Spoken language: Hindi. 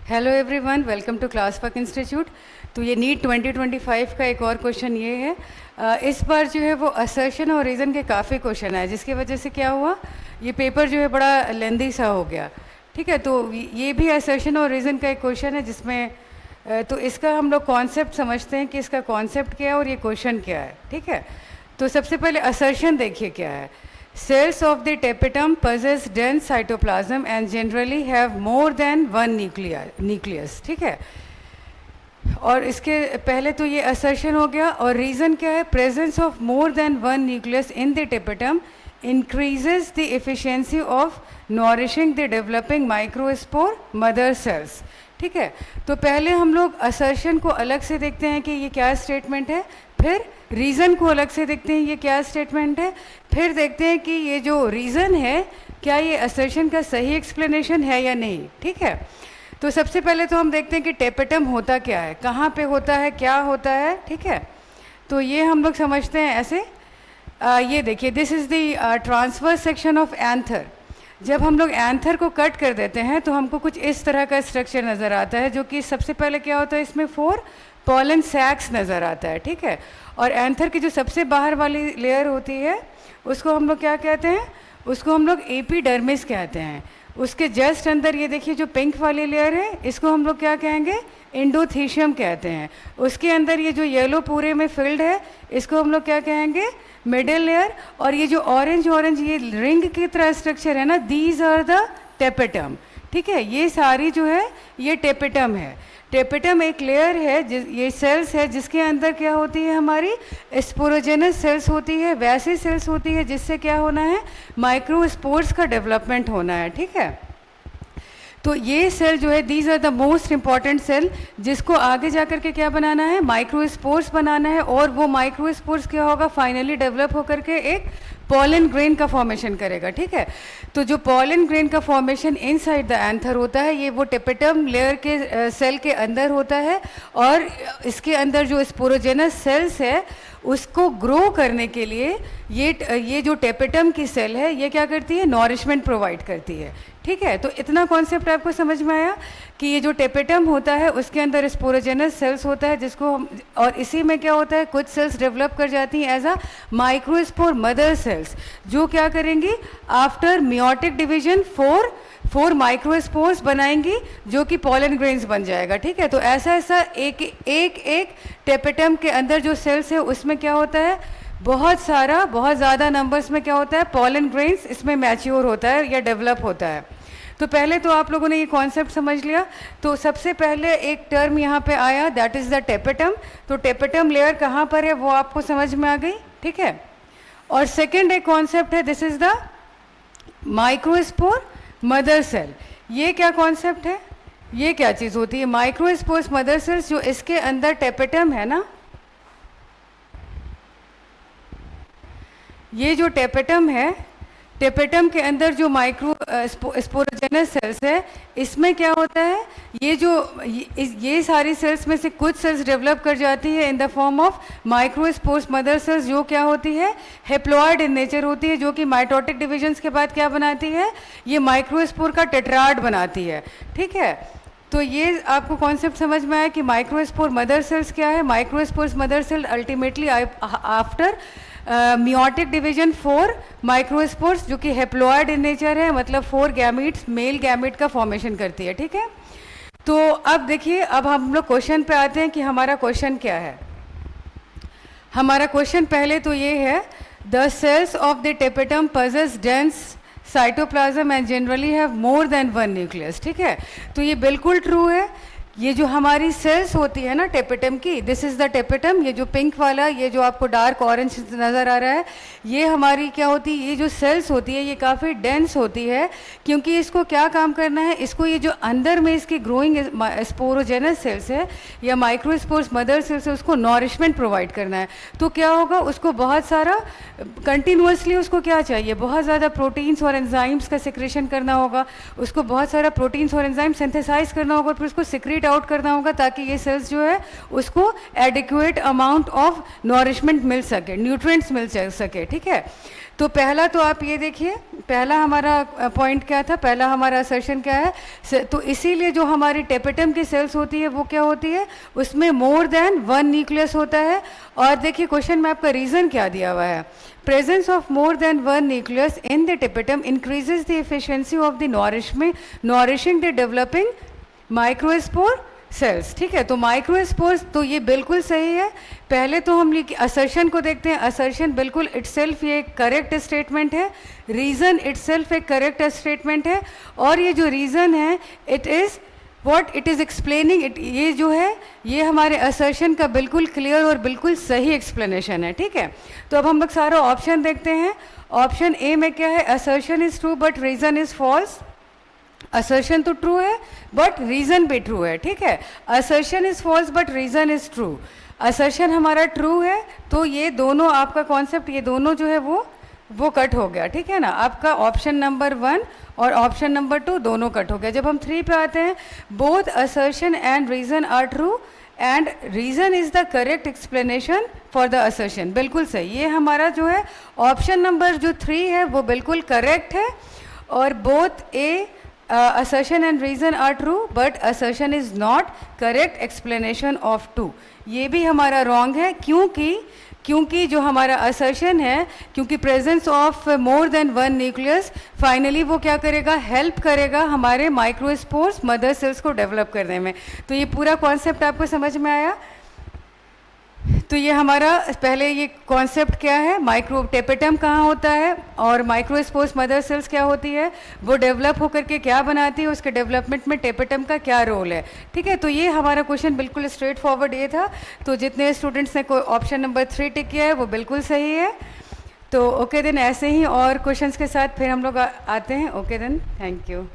Hello everyone, welcome to class work institute. तो ये नीट 2025 का एक और क्वेश्चन ये है। इस बार जो है वो असर्शन और रीज़न के काफ़ी क्वेश्चन आए, जिसकी वजह से क्या हुआ, ये पेपर जो है बड़ा लेंदी सा हो गया। ठीक है, तो ये भी असर्शन और रीज़न का एक क्वेश्चन है जिसमें तो इसका हम लोग कॉन्सेप्ट समझते हैं कि इसका कॉन्सेप्ट क्या है और ये क्वेश्चन क्या है। ठीक है, तो सबसे पहले असर्शन देखिए क्या है। Cells of the tapetum possess dense cytoplasm and generally have more than one nucleus। ठीक है, और इसके पहले तो ये assertion हो गया। और रीज़न क्या है, presence of more than one nucleus in the tapetum increases the efficiency of nourishing the developing microspore mother cells। ठीक है, तो पहले हम लोग असर्शन को अलग से देखते हैं कि ये क्या स्टेटमेंट है, फिर रीज़न को अलग से देखते हैं ये क्या स्टेटमेंट है, फिर देखते हैं कि ये जो रीज़न है क्या ये असर्शन का सही एक्सप्लेनेशन है या नहीं। ठीक है, तो सबसे पहले तो हम देखते हैं कि टेपेटम होता क्या है, कहाँ पे होता है, क्या होता है। ठीक है, तो ये हम लोग समझते हैं ऐसे। ये देखिए, this is the transverse section of anther. जब हम लोग एंथर को कट कर देते हैं तो हमको कुछ इस तरह का स्ट्रक्चर नज़र आता है, जो कि सबसे पहले क्या होता है, इसमें 4 पॉलन सैक्स नज़र आता है। ठीक है, और एंथर की जो सबसे बाहर वाली लेयर होती है उसको हम लोग क्या कहते हैं, उसको हम लोग एपिडर्मिस कहते हैं। उसके जस्ट अंदर ये देखिए जो पिंक वाली लेयर है, इसको हम लोग क्या कहेंगे, एंडोथीशियम कहते हैं। उसके अंदर ये जो येलो पूरे में फिल्ड है, इसको हम लोग क्या कहेंगे, मिडिल लेयर। और ये जो ऑरेंज ऑरेंज ये रिंग की तरह स्ट्रक्चर है ना, दीज आर द टेपेटम। ठीक है, ये सारी जो है ये टेपेटम है। टेपेटम एक लेयर है, ये सेल्स है जिसके अंदर क्या होती है, हमारी स्पोरोजेनस सेल्स होती है, वैसी सेल्स होती है जिससे क्या होना है, माइक्रोस्पोर्स का डेवलपमेंट होना है। ठीक है, तो ये सेल जो है, these are the most important cell, जिसको आगे जाकर के क्या बनाना है, माइक्रोस्पोर्स बनाना है। और वो माइक्रोस्पोर्स क्या होगा, फाइनली डेवलप होकर के एक पॉलन ग्रेन का फॉर्मेशन करेगा। ठीक है, तो जो पॉलन ग्रेन का फॉर्मेशन इनसाइड द एंथर होता है, ये वो टेपेटम लेयर के सेल के अंदर होता है। और इसके अंदर जो स्पोरोजेनस सेल्स है उसको ग्रो करने के लिए ये जो टेपेटम की सेल है ये क्या करती है, नॉरिशमेंट प्रोवाइड करती है। ठीक है, तो इतना कॉन्सेप्ट आपको समझ में आया कि ये जो टेपेटम होता है उसके अंदर स्पोरोजेनस सेल्स होता है, जिसको हम, और इसी में क्या होता है, कुछ सेल्स डेवलप कर जाती हैं as a microspore mother cells, जो क्या करेंगी, आफ्टर मियोटिक डिवीजन 4 माइक्रोस्पोर्स बनाएंगी, जो कि पॉलन ग्रेन्स बन जाएगा। ठीक है, तो ऐसा ऐसा एक टेपेटम के अंदर जो सेल्स है उसमें क्या होता है, बहुत ज़्यादा नंबर्स में क्या होता है, पॉलन ग्रेन्स इसमें मैच्योर होता है या डेवलप होता है। तो पहले तो आप लोगों ने ये कॉन्सेप्ट समझ लिया। तो सबसे पहले एक टर्म यहाँ पे आया, दैट इज़ द टेपेटम। तो टेपेटम लेयर कहाँ पर है वो आपको समझ में आ गई। ठीक है, और सेकेंड एक कॉन्सेप्ट है, this is the microspore mother cell. ये क्या कॉन्सेप्ट है, ये क्या चीज़ होती है, माइक्रोस्पोर्स मदर सेल्स, जो इसके अंदर टेपेटम है ना, ये जो टेपेटम है, टेपेटम के अंदर जो माइक्रो स्पोरोजेनस सेल्स है, इसमें क्या होता है, ये सारी सेल्स में से कुछ सेल्स डेवलप कर जाती है in the form of microspores mother cells, जो क्या होती है, हेप्लॉइड इन नेचर होती है, जो कि माइटोटिक डिविजन्स के बाद क्या बनाती है, ये माइक्रोस्पोर का टेट्राड बनाती है। ठीक है, तो ये आपको कॉन्सेप्ट समझ में आया कि माइक्रोस्पोर मदर सेल्स क्या है। Microspores mother cell ultimately after meiotic division 4 microspores, जो कि हेप्लॉइड इन नेचर है, मतलब 4 गैमीट्स, मेल गैमीट का फॉर्मेशन करती है। ठीक है, तो अब देखिए, अब हम लोग क्वेश्चन पे आते हैं कि हमारा क्वेश्चन क्या है। हमारा क्वेश्चन पहले तो ये है, the cells of the tapetum possess dense cytoplasm and generally have more than 1 nucleus. ठीक है, तो ये बिल्कुल ट्रू है। ये जो हमारी सेल्स होती है ना टेपेटम की, दिस इज़ द टेपेटम, ये जो पिंक वाला, ये जो आपको डार्क ऑरेंज नज़र आ रहा है, ये हमारी क्या होती है, ये जो सेल्स होती है ये काफ़ी डेंस होती है, क्योंकि इसको क्या काम करना है, इसको ये जो अंदर में इसकी ग्रोइंग स्पोरोजेनस सेल्स है या माइक्रोस्पोर्स मदर सेल्स है, उसको नॉरिशमेंट प्रोवाइड करना है। तो क्या होगा, उसको बहुत सारा कंटिन्यूसली उसको क्या चाहिए, बहुत ज़्यादा प्रोटीन्स और एंजाइम्स का सिक्रेशन करना होगा, उसको बहुत सारा प्रोटीन्स और एंजाइम सिंथेसाइज करना होगा, फिर उसको सिक्रेट आउट करना होगा ताकि ये सेल्स जो है उसको एडिक्वेट अमाउंट ऑफ नॉरिशमेंट मिल सके, न्यूट्रिएंट्स मिल सके, ठीक है। तो पहला तो आप ये देखिए, पहला हमारा पॉइंट क्या था, पहला हमारा असर्शन क्या है, तो इसीलिए जो हमारी टेपेटम की सेल्स होती है वो क्या होती है, उसमें मोर देन वन न्यूक्लियस होता है। और देखिए क्वेश्चन में आपका रीज़न क्या दिया हुआ है, presence of more than one nucleus in the tapetum increases the efficiency of the nourishing the developing microspore cells, ठीक है। तो माइक्रोस्पोर्स, तो ये बिल्कुल सही है। पहले तो हम असर्शन को देखते हैं, असर्शन बिल्कुल इटसेल्फ ये करेक्ट स्टेटमेंट है, रीज़न इटसेल्फ एक करेक्ट स्टेटमेंट है, और ये जो रीज़न है it is what it is explaining it, ये जो है ये हमारे असर्शन का बिल्कुल क्लियर और बिल्कुल सही एक्सप्लेनेशन है, ठीक है। तो अब हम लोग सारा ऑप्शन देखते हैं। ऑप्शन ए में क्या है, assertion is true but reason is false. Assertion तो ट्रू है बट रीज़न भी ट्रू है, ठीक है। Assertion is false but reason is true, assertion हमारा ट्रू है, तो ये दोनों आपका कॉन्सेप्ट, ये दोनों जो है वो कट हो गया, ठीक है ना। आपका ऑप्शन नंबर 1 और ऑप्शन नंबर 2 दोनों कट हो गया। जब हम 3 पे आते हैं, both assertion and reason are true and reason is the correct explanation for the assertion, बिल्कुल सही। ये हमारा जो है ऑप्शन नंबर जो 3 है वो बिल्कुल करेक्ट है, और both A assertion and reason are true but assertion is not correct explanation of 2, ये भी हमारा wrong है, क्योंकि जो हमारा assertion है, क्योंकि presence of more than one nucleus finally वो क्या करेगा, हेल्प करेगा हमारे माइक्रोस्पोर्स मदर सेल्स को डेवलप करने में। तो ये पूरा कॉन्सेप्ट आपको समझ में आया। तो ये हमारा पहले ये कॉन्सेप्ट क्या है, माइक्रो टेपेटम कहाँ होता है और माइक्रोस्पोर्स मदर सेल्स क्या होती है, वो डेवलप होकर के क्या बनाती है, उसके डेवलपमेंट में टेपेटम का क्या रोल है, ठीक है। तो ये हमारा क्वेश्चन बिल्कुल स्ट्रेट फॉरवर्ड ये था। तो जितने स्टूडेंट्स ने ऑप्शन नंबर 3 टिक किया है वो बिल्कुल सही है। तो ओके देन, ऐसे ही और क्वेश्चंस के साथ फिर हम लोग आते हैं। Okay then, thank you.